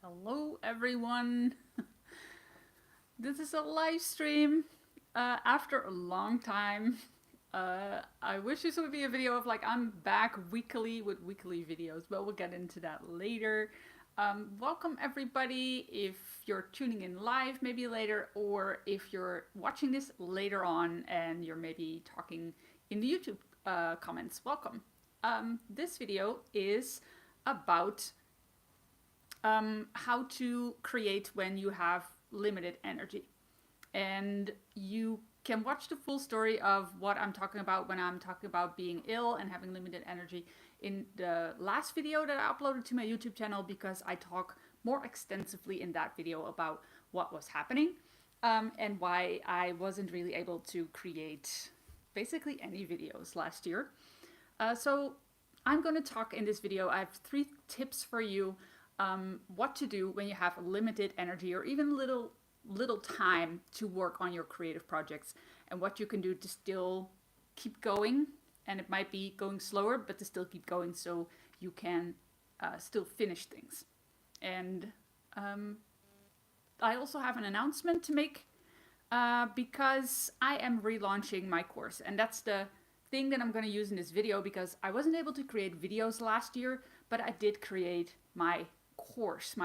Hello everyone. This is a live stream after a long time. I wish this would be a video of like I'm back weekly with weekly videos, but we'll get into that later. Welcome everybody if you're tuning in live maybe later, or if you're watching this later on and you're maybe talking in the YouTube comments. Welcome. This video is about how to create when you have limited energy. And you can watch the full story of what I'm talking about when I'm talking about being ill and having limited energy in the last video that I uploaded to my YouTube channel, because I talk more extensively in that video about what was happening and why I wasn't really able to create basically any videos last year. So I'm going to talk in this video. I have 3 tips for you what to do when you have limited energy or even little time to work on your creative projects, and what you can do to still keep going. And it might be going slower, but to still keep going so you can still finish things. And I also have an announcement to make because I am relaunching my course, and that's the thing that I'm going to use in this video, because I wasn't able to create videos last year, but I did create my course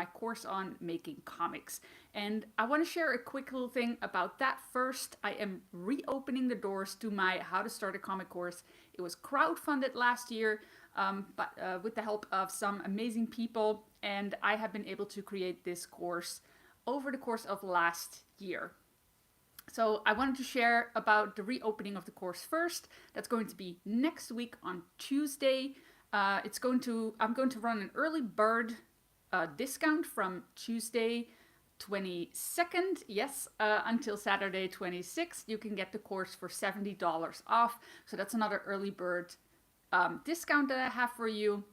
on making comics. And I want to share a quick little thing about that first. I am reopening the doors to my How to Start a Comic course. It was crowdfunded last year, but with the help of some amazing people, and I have been able to create this course over the course of last year. So I wanted to share about the reopening of the course first. That's going to be next week on Tuesday. I'm going to run an early bird discount from Tuesday 22nd, yes, until Saturday 26th. You can get the course for $70 off. So that's another early bird discount that I have for you.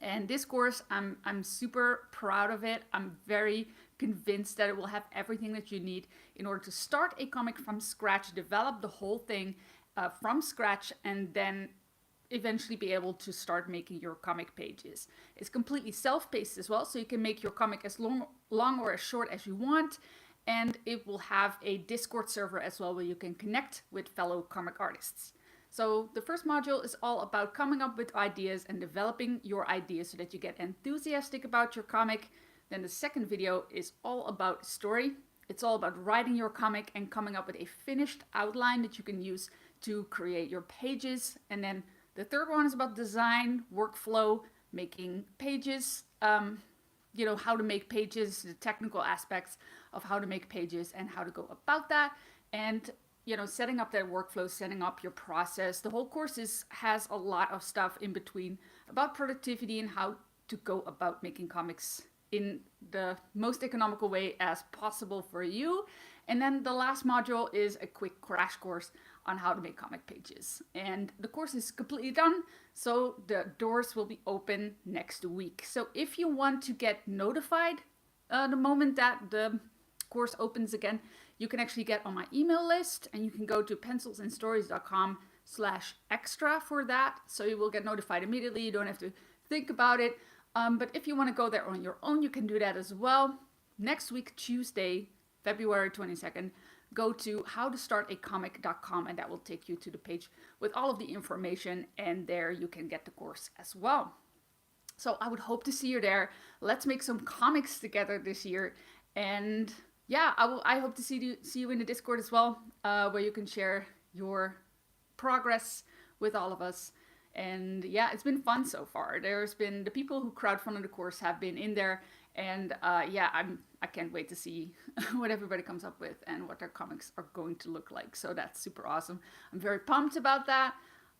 And this course, I'm super proud of it. I'm very convinced that it will have everything that you need in order to start a comic from scratch, develop the whole thing from scratch, and then eventually be able to start making your comic pages. It's completely self-paced as well, so you can make your comic as long or as short as you want, and it will have a Discord server as well where you can connect with fellow comic artists. So the first module is all about coming up with ideas and developing your ideas so that you get enthusiastic about your comic. Then the second video is all about story. It's all about writing your comic and coming up with a finished outline that you can use to create your pages. And then the third one is about design, workflow, making pages, how to make pages, the technical aspects of how to make pages and how to go about that. And setting up that workflow, setting up your process. The whole course has a lot of stuff in between about productivity and how to go about making comics in the most economical way as possible for you. And then the last module is a quick crash course on how to make comic pages. And the course is completely done, so the doors will be open next week. So if you want to get notified the moment that the course opens again, you can actually get on my email list, and you can go to pencilsandstories.com/extra for that. So you will get notified immediately. You don't have to think about it. But if you want to go there on your own, you can do that as well. Next week, Tuesday, February 22nd, go to howtostartacomic.com, and that will take you to the page with all of the information, and there you can get the course as well. So I would hope to see you there. Let's make some comics together this year. And yeah, I hope to see you in the Discord as well, where you can share your progress with all of us. And yeah, it's been fun so far. There's been the people who crowdfunded the course have been in there, and I can't wait to see what everybody comes up with and what their comics are going to look like. So that's super awesome. I'm very pumped about that.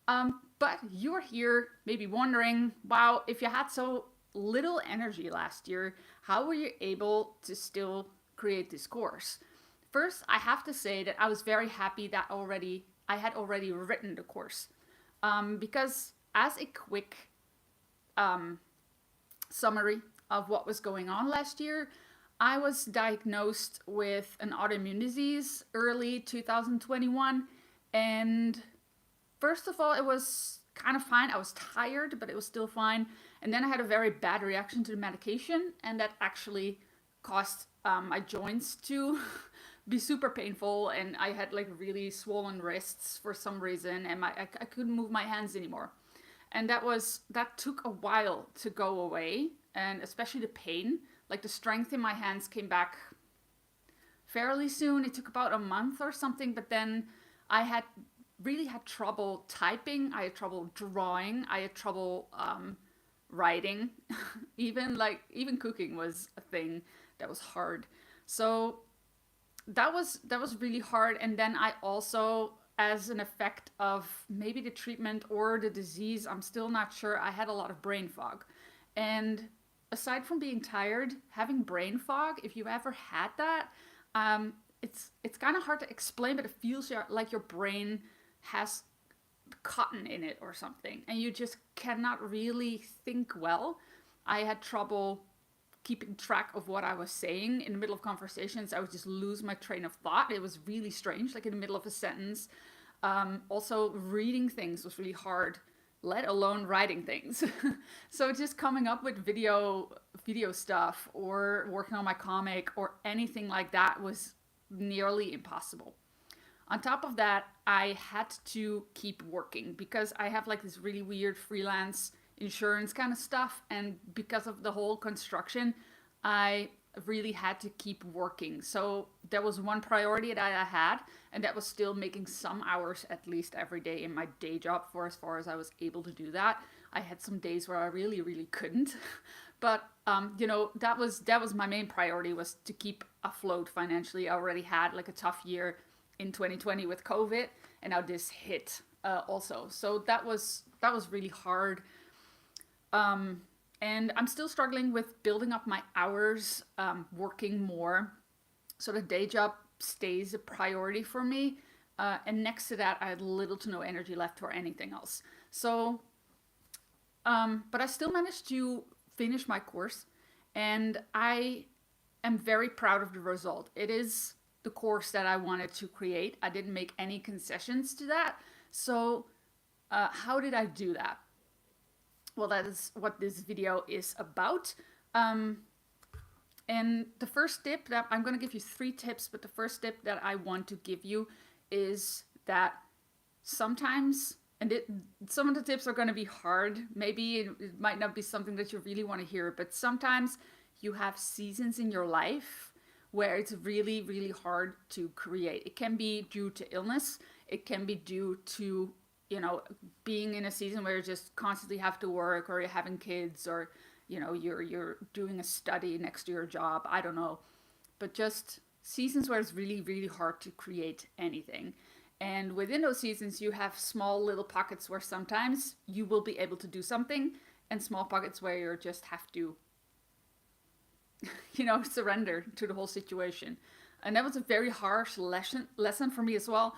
But you're here maybe wondering, wow, if you had so little energy last year, how were you able to still create this course? First, I have to say that I was very happy that I had already written the course. Because as a quick summary of what was going on last year, I was diagnosed with an autoimmune disease early 2021. And first of all, it was kind of fine. I was tired, but it was still fine. And then I had a very bad reaction to the medication, and that actually caused my joints to be super painful, and I had like really swollen wrists for some reason, and I couldn't move my hands anymore. And that took a while to go away, and especially the pain. Like the strength in my hands came back fairly soon. It took about a month or something, but then I had really had trouble typing. I had trouble drawing. I had trouble writing. Even cooking was a thing that was hard. So that was really hard. And then I also, as an effect of maybe the treatment or the disease, I'm still not sure, I had a lot of brain fog. And aside from being tired, having brain fog, if you've ever had that, it's kind of hard to explain, but it feels like your brain has cotton in it or something, and you just cannot really think well. I had trouble keeping track of what I was saying in the middle of conversations. I would just lose my train of thought. It was really strange, like in the middle of a sentence. Also, reading things was really hard, let alone writing things. So just coming up with video stuff or working on my comic or anything like that was nearly impossible. On top of that, I had to keep working because I have like this really weird freelance insurance kind of stuff, and because of the whole construction, I really had to keep working. So there was one priority that I had, and that was still making some hours at least every day in my day job for as far as I was able to do that. I had some days where I really, really couldn't. But that was my main priority, was to keep afloat financially. I already had like a tough year in 2020 with COVID, and now this hit also. So that was really hard. And I'm still struggling with building up my hours, working more. So the day job stays a priority for me. And next to that, I had little to no energy left for anything else. So, but I still managed to finish my course, and I am very proud of the result. It is the course that I wanted to create. I didn't make any concessions to that. So, how did I do that? Well, that is what this video is about. And the first tip that I'm going to give you 3 tips, but the first tip that I want to give you is that sometimes, and some of the tips are going to be hard. Maybe it might not be something that you really want to hear, but sometimes you have seasons in your life where it's really, really hard to create. It can be due to illness. It can be due to being in a season where you just constantly have to work, or you're having kids, or, you're doing a study next to your job. I don't know. But just seasons where it's really, really hard to create anything. And within those seasons, you have small little pockets where sometimes you will be able to do something, and small pockets where you just have to, surrender to the whole situation. And that was a very harsh lesson for me as well,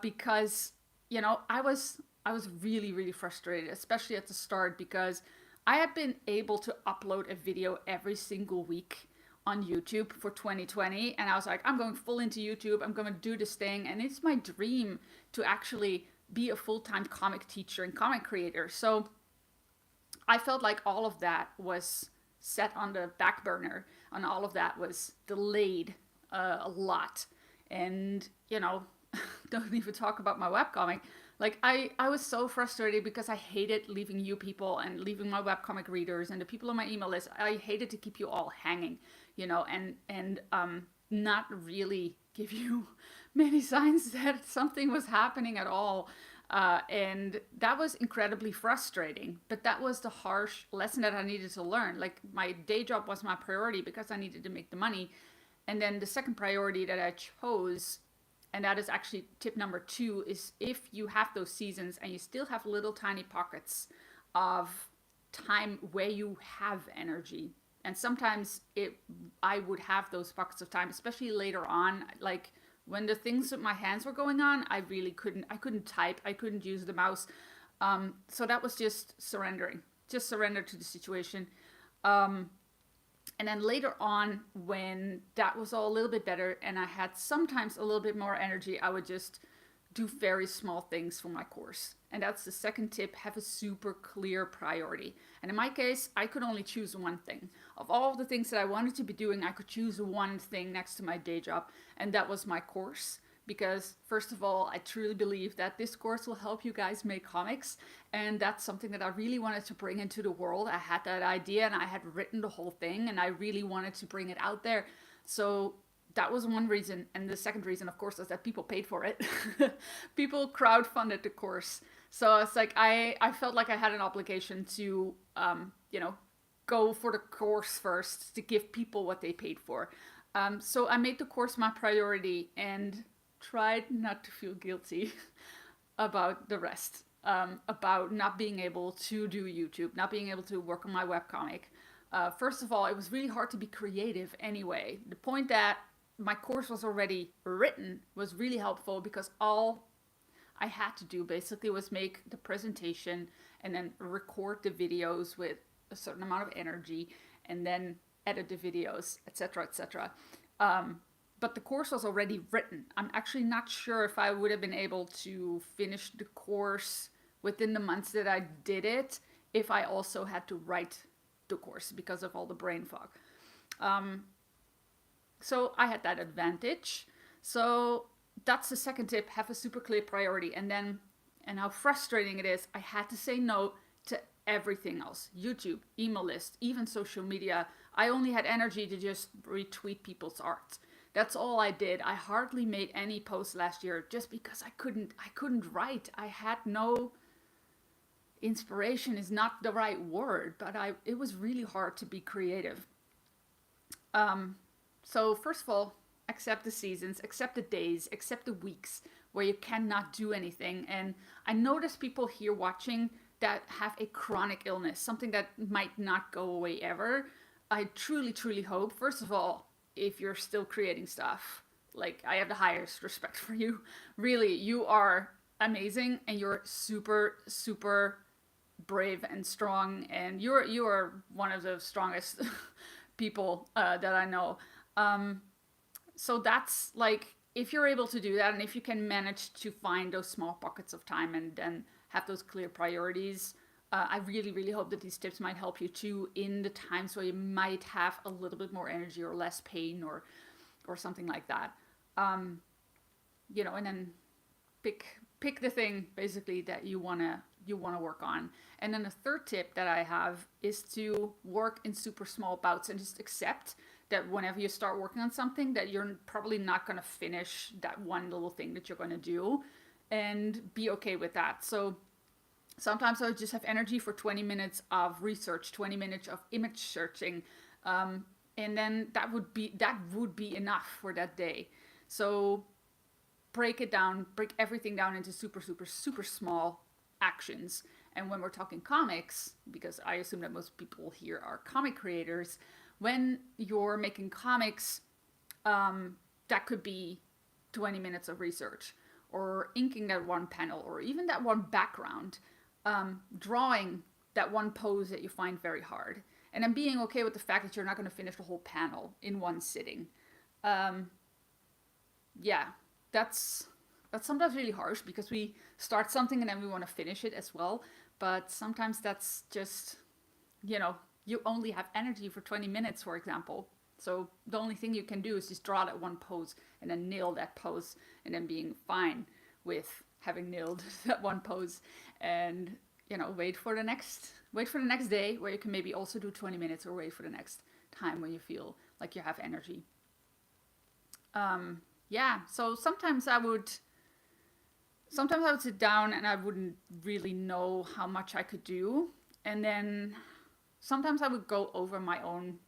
because I was really, really frustrated, especially at the start, because I had been able to upload a video every single week on YouTube for 2020. And I was like, I'm going full into YouTube. I'm going to do this thing. And it's my dream to actually be a full-time comic teacher and comic creator. So I felt like all of that was set on the back burner, and all of that was delayed a lot. And, don't even talk about my webcomic. Like I was so frustrated because I hated leaving you people and leaving my webcomic readers and the people on my email list. I hated to keep you all hanging, and not really give you many signs that something was happening at all. And that was incredibly frustrating, but that was the harsh lesson that I needed to learn. Like my day job was my priority because I needed to make the money. And then the second priority that I chose, and that is actually tip number 2, is if you have those seasons and you still have little tiny pockets of time where you have energy. And sometimes I would have those pockets of time, especially later on, like when the things with my hands were going on, I couldn't type, I couldn't use the mouse. So that was just surrender to the situation. And then later on, when that was all a little bit better and I had sometimes a little bit more energy, I would just do very small things for my course. And that's the second tip: have a super clear priority. And in my case, I could only choose one thing. Of all the things that I wanted to be doing, I could choose one thing next to my day job, and that was my course. Because, first of all, I truly believe that this course will help you guys make comics, and that's something that I really wanted to bring into the world. I had that idea and I had written the whole thing, and I really wanted to bring it out there. So that was one reason. And the second reason, of course, is that people paid for it. People crowdfunded the course. So it's like I felt like I had an obligation to, you know, go for the course first to give people what they paid for. So I made the course my priority and tried not to feel guilty about the rest. About not being able to do YouTube, not being able to work on my webcomic. First of all, it was really hard to be creative anyway. The point that my course was already written was really helpful, because all I had to do basically was make the presentation and then record the videos with a certain amount of energy and then edit the videos, etc., etc. But the course was already written. I'm actually not sure if I would have been able to finish the course within the months that I did it if I also had to write the course, because of all the brain fog. So I had that advantage. So that's the second tip: have a super clear priority. And then, and how frustrating it is, I had to say no to everything else: YouTube, email list, even social media. I only had energy to just retweet people's art. That's all I did. I hardly made any posts last year just because I couldn't write. I had no inspiration, is not the right word, but it was really hard to be creative. So first of all, accept the seasons, accept the days, accept the weeks where you cannot do anything. And I notice people here watching that have a chronic illness, something that might not go away ever. I truly, truly hope, first of all, if you're still creating stuff, like, I have the highest respect for you. Really, you are amazing, and you're super, super brave and strong, and you are one of the strongest people that I know. So that's like, if you're able to do that, and if you can manage to find those small pockets of time and then have those clear priorities, I really, really hope that these tips might help you too in the times where you might have a little bit more energy or less pain or something like that. You know, and then pick the thing basically that you wanna work on. And then the third tip that I have is to work in super small bouts, and just accept that whenever you start working on something, that you're probably not gonna finish that one little thing that you're gonna do, and be okay with that. So sometimes I would just have energy for 20 minutes of research, 20 minutes of image searching, and then that would be enough for that day. So break everything down into super, super, super small actions. And when we're talking comics, because I assume that most people here are comic creators, when you're making comics, that could be 20 minutes of research, or inking that one panel, or even that one background, drawing that one pose that you find very hard, and then being okay with the fact that you're not going to finish the whole panel in one sitting. Yeah, that's sometimes really harsh, because we start something and then we want to finish it as well. But sometimes that's just, you know, you only have energy for 20 minutes, for example. So the only thing you can do is just draw that one pose and then nail that pose, and then being fine with having nailed that one pose, and, you know, wait for the next day where you can maybe also do 20 minutes, or wait for the next time when you feel like you have energy. Yeah, so sometimes I would sit down and I wouldn't really know how much I could do, and then sometimes I would go over my own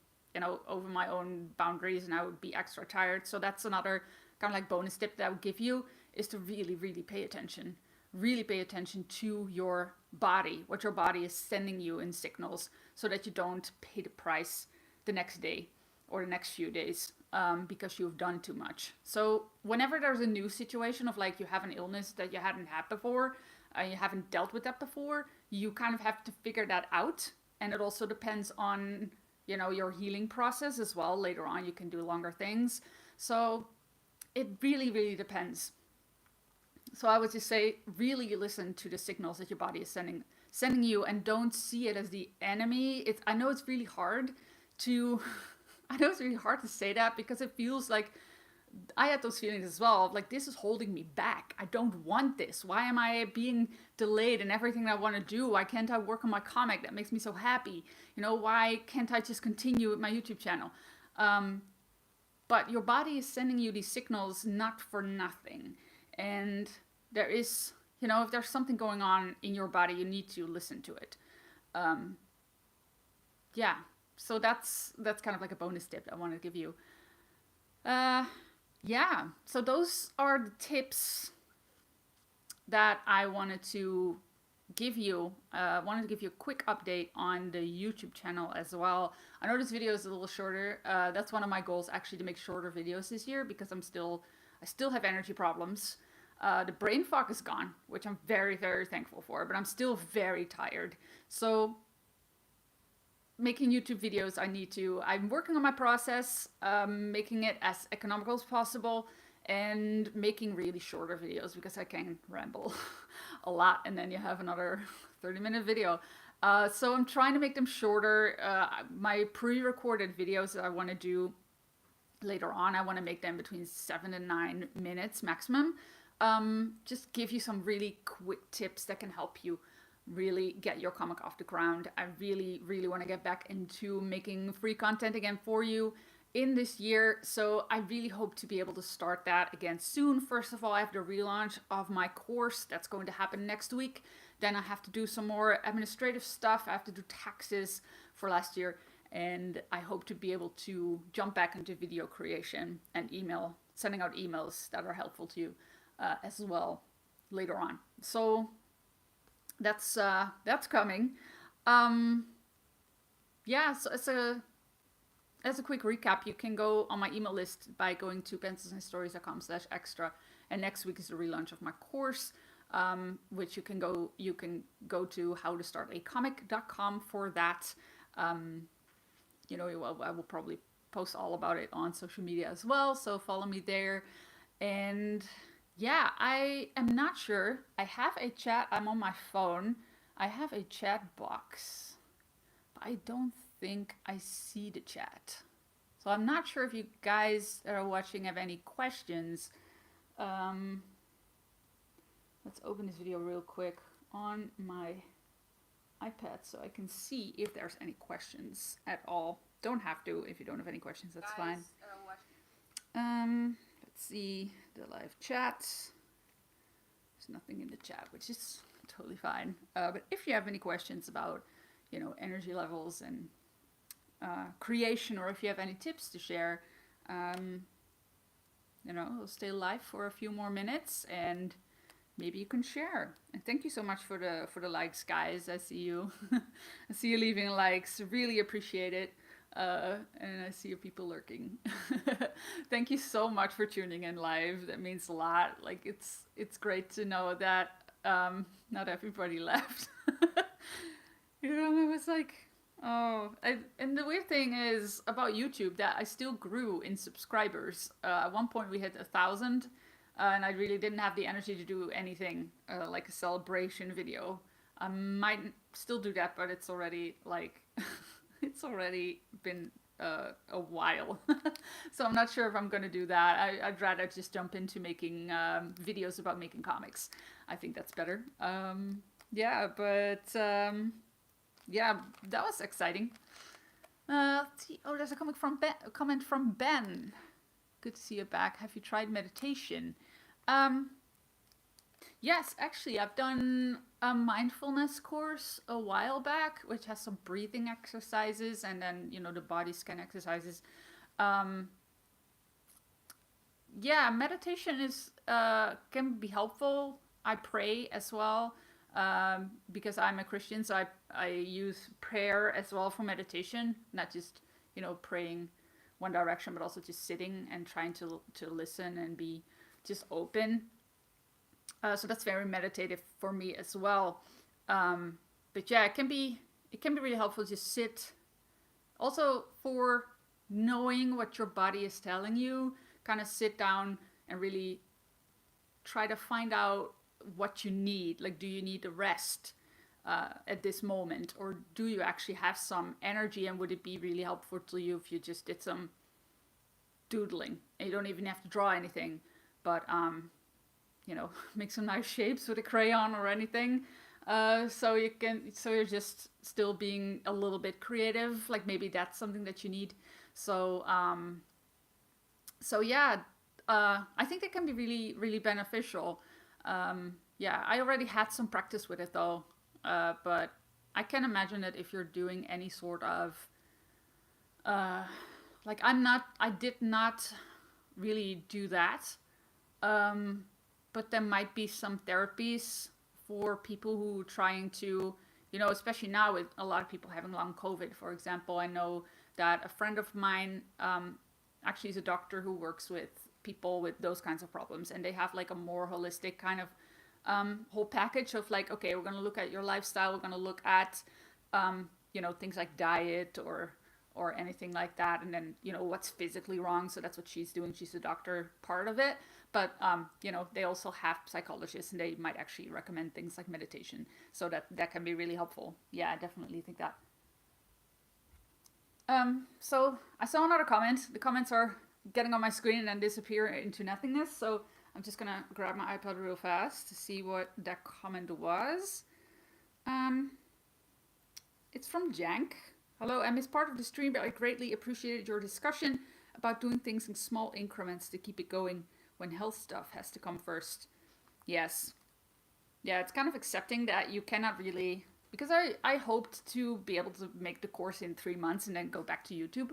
boundaries, and I would be extra tired. So that's another kind of like bonus tip that I would give you, is to really, really pay attention. Really pay attention to your body, what your body is sending you in signals, so that you don't pay the price the next day or the next few days, because you've done too much. So whenever there's a new situation of, like, you have an illness that you hadn't had before, you haven't dealt with that before, you kind of have to figure that out. And it also depends on, you know, your healing process as well. Later on, you can do longer things. So it really, really depends. So I would just say, really listen to the signals that your body is sending you, and don't see it as the enemy. I know it's really hard to I know it's really hard to say that, because it feels like I had those feelings as well. Like, this is holding me back. I don't want this. Why am I being delayed in everything that I want to do? Why can't I work on my comic that makes me so happy? Why can't I just continue with my YouTube channel? But your body is sending you these signals not for nothing. And there is, if there's something going on in your body, you need to listen to it. Yeah. So that's kind of like a bonus tip I want to give you. Yeah, so those are the tips that I wanted to give you. Wanted to give you a quick update on the YouTube channel as well. I know this video is a little shorter. That's one of my goals, actually, to make shorter videos this year, because I still have energy problems. The brain fog is gone, which I'm very, very thankful for, but I'm still very tired. So making YouTube videos, I'm working on my process, making it as economical as possible, and making really shorter videos, because I can ramble a lot and then you have another 30-minute video. So I'm trying to make them shorter. My pre-recorded videos that I want to do later on, I want to make them between 7 and 9 minutes maximum. Just give you some really quick tips that can help you really get your comic off the ground. I really, really want to get back into making free content again for you in this year. So I really hope to be able to start that again soon. First of all, I have the relaunch of my course that's going to happen next week. Then I have to do some more administrative stuff. I have to do taxes for last year. And I hope to be able to jump back into video creation and sending out emails that are helpful to you as well later on. So that's coming. Yeah, so as a quick recap, you can go on my email list by going to pencilsandstories.com/extra, and next week is the relaunch of my course, which you can go to howtostartacomic.com for that. I will probably post all about it on social media as well, so follow me there. And yeah, I am not sure. I have a chat. I'm on my phone. I have a chat box, but I don't think I see the chat. So I'm not sure if you guys that are watching have any questions. Let's open this video real quick on my iPad so I can see if there's any questions at all. Don't have to. If you don't have any questions, that's fine. Let's see the live chat. There's nothing in the chat, which is totally fine. But if you have any questions about, energy levels and creation, or if you have any tips to share, we'll stay live for a few more minutes and maybe you can share. And thank you so much for the likes, guys. I see you. I see you leaving likes. Really appreciate it. And I see you people lurking. Thank you so much for tuning in live. That means a lot. Like, it's great to know that not everybody left. It was like, and the weird thing is about YouTube that I still grew in subscribers. At one point we hit 1,000, and I really didn't have the energy to do anything like a celebration video. I might still do that, but it's already like it's already been a while. So I'm not sure if I'm going to do that. I'd rather just jump into making videos about making comics. I think that's better. Yeah, that was exciting. Let's see. Oh, there's a comment from Ben. Good to see you back. Have you tried meditation? Yes, actually, I've done a mindfulness course a while back, which has some breathing exercises and then, the body scan exercises. Yeah, meditation can be helpful. I pray as well, because I'm a Christian, so I use prayer as well for meditation, not just, praying one direction, but also just sitting and trying to listen and be just open. So that's very meditative for me as well. But yeah, it can be really helpful to just sit. Also, for knowing what your body is telling you, kind of sit down and really try to find out what you need. Like, do you need a rest at this moment, or do you actually have some energy, and would it be really helpful to you if you just did some doodling and you don't even have to draw anything, but make some nice shapes with a crayon or anything. So you're just still being a little bit creative. Like maybe that's something that you need. So yeah, I think it can be really, really beneficial. Yeah, I already had some practice with it though, but I can imagine that if you're doing any sort of like I did not really do that. But there might be some therapies for people who are trying to, especially now with a lot of people having long COVID, for example. I know that a friend of mine actually is a doctor who works with people with those kinds of problems, and they have like a more holistic kind of whole package of like, okay, we're going to look at your lifestyle, we're going to look at, things like diet or anything like that, and then what's physically wrong. So that's what she's doing. She's the doctor part of it, but they also have psychologists, and they might actually recommend things like meditation, so that can be really helpful. Yeah, I definitely think that. So I saw another comment. The comments are getting on my screen and then disappear into nothingness, so I'm just gonna grab my iPad real fast to see what that comment was. It's from Jank. Hello, I missed part of the stream, but I greatly appreciated your discussion about doing things in small increments to keep it going when health stuff has to come first. Yes. Yeah, it's kind of accepting that you cannot really... Because I hoped to be able to make the course in 3 months and then go back to YouTube,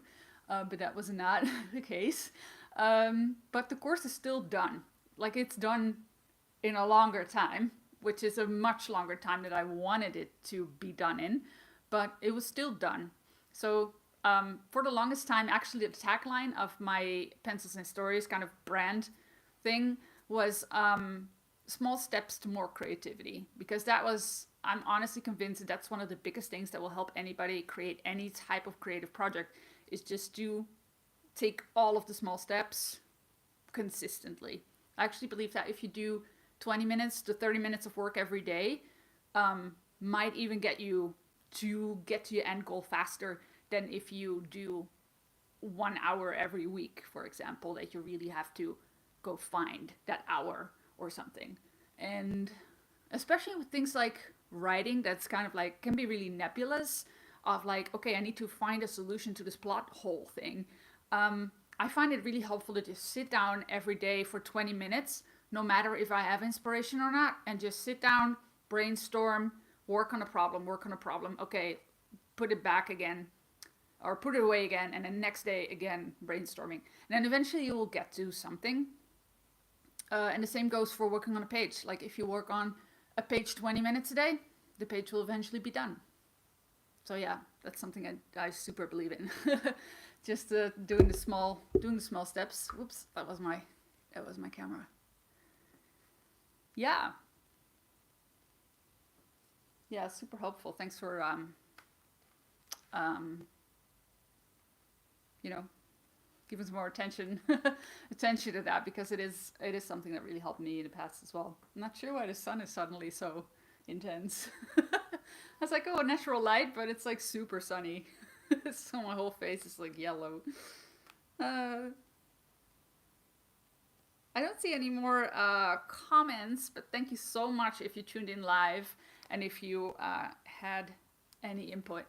but that was not the case. But the course is still done. Like, it's done in a longer time, which is a much longer time that I wanted it to be done in. But it was still done. So for the longest time, actually the tagline of my Pencils and Stories kind of brand thing was small steps to more creativity. Because I'm honestly convinced that that's one of the biggest things that will help anybody create any type of creative project, is just to take all of the small steps consistently. I actually believe that if you do 20 minutes to 30 minutes of work every day, might even get you to get to your end goal faster than if you do 1 hour every week, for example, that you really have to go find that hour or something. And especially with things like writing, that's kind of like, can be really nebulous, of like, okay, I need to find a solution to this plot hole thing. I find it really helpful to just sit down every day for 20 minutes, no matter if I have inspiration or not, and just sit down, brainstorm, work on a problem. Okay, put it back again, or put it away again, and then next day again, brainstorming. And then eventually you will get to something. And the same goes for working on a page. Like if you work on a page 20 minutes a day, the page will eventually be done. So yeah, that's something I super believe in. Just doing the small steps. Whoops, that was my camera. Yeah. Yeah, super helpful. Thanks for giving some more attention to that, because it is something that really helped me in the past as well. I'm not sure why the sun is suddenly so intense. I was like, oh, natural light, but it's like super sunny. So my whole face is like yellow. I don't see any more comments, but thank you so much if you tuned in live and if you had any input.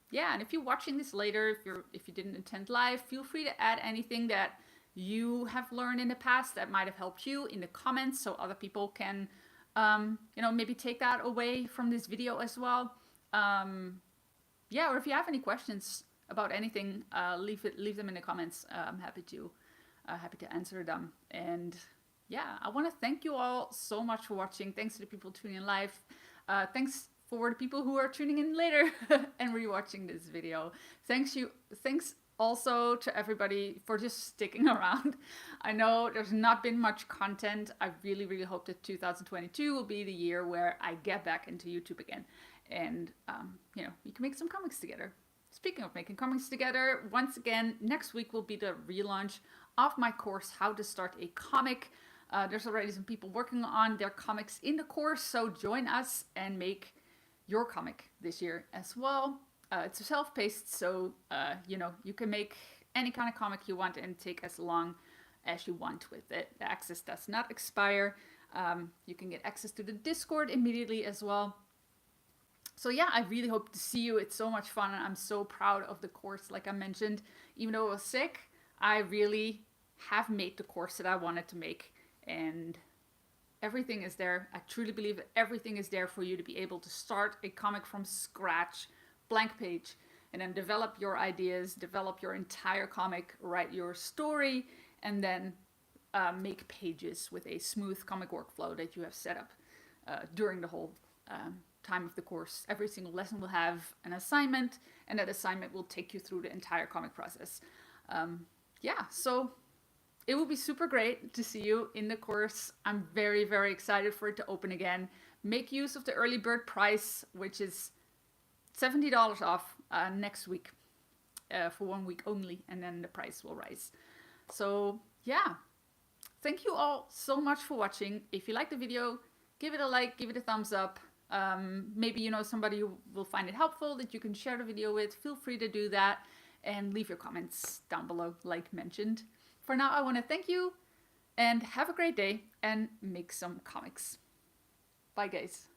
Yeah, and if you're watching this later, if you didn't attend live, feel free to add anything that you have learned in the past that might have helped you in the comments, so other people can, maybe take that away from this video as well. Yeah, or if you have any questions about anything, leave them in the comments. I'm happy to answer them. And yeah, I want to thank you all so much for watching. Thanks to the people tuning in live. Thanks for the people who are tuning in later and rewatching this video. Thanks also to everybody for just sticking around. I know there's not been much content. I really, really hope that 2022 will be the year where I get back into YouTube again. And, we can make some comics together. Speaking of making comics together, once again, next week will be the relaunch of my course, How to Start a Comic. There's already some people working on their comics in the course, so join us and make your comic this year as well. It's self-paced, so you can make any kind of comic you want and take as long as you want with it. The access does not expire. You can get access to the Discord immediately as well. So yeah, I really hope to see you. It's so much fun, and I'm so proud of the course. Like I mentioned, even though I was sick, I really have made the course that I wanted to make, and everything is there. I truly believe that everything is there for you to be able to start a comic from scratch, blank page, and then develop your ideas, develop your entire comic, write your story, and then make pages with a smooth comic workflow that you have set up during the whole time of the course. Every single lesson will have an assignment, and that assignment will take you through the entire comic process. So it will be super great to see you in the course. I'm very, very excited for it to open again. Make use of the early bird price, which is $70 off next week for 1 week only, and then the price will rise. So yeah, thank you all so much for watching. If you like the video, give it a like, give it a thumbs up. Maybe you know somebody who will find it helpful that you can share the video with. Feel free to do that, and leave your comments down below like mentioned. For now, I want to thank you and have a great day and make some comics. Bye guys.